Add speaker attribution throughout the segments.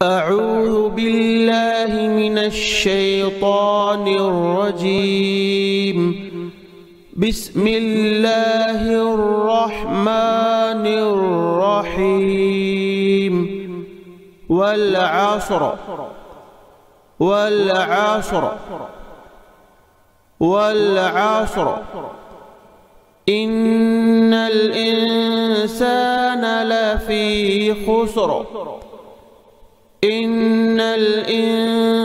Speaker 1: أعوذ بالله من الشيطان الرجيم. بسم الله الرحمن الرحيم. والعصر والعصر والعصر إن الإنسان لفي خسر. إن الإنسان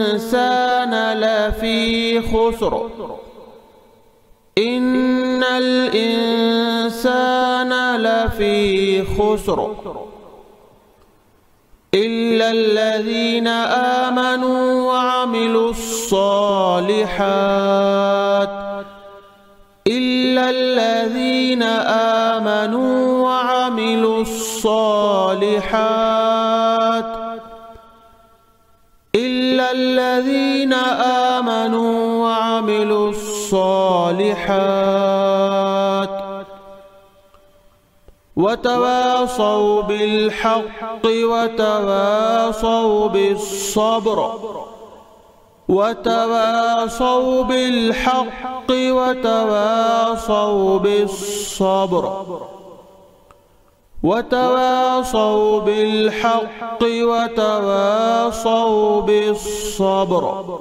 Speaker 1: لفي خسر. إن الإنسان لفي خسر إلا الذين آمنوا وعملوا الصالحات. إلا الذين آمنوا وعملوا الصالحات. إلا الذين آمنوا وعملوا الصالحات وتواصوا بالحق وتواصوا بالصبر. وتواصوا بالحق وتواصوا بالصبر. وتواصوا بالحق وتواصوا بالصبر.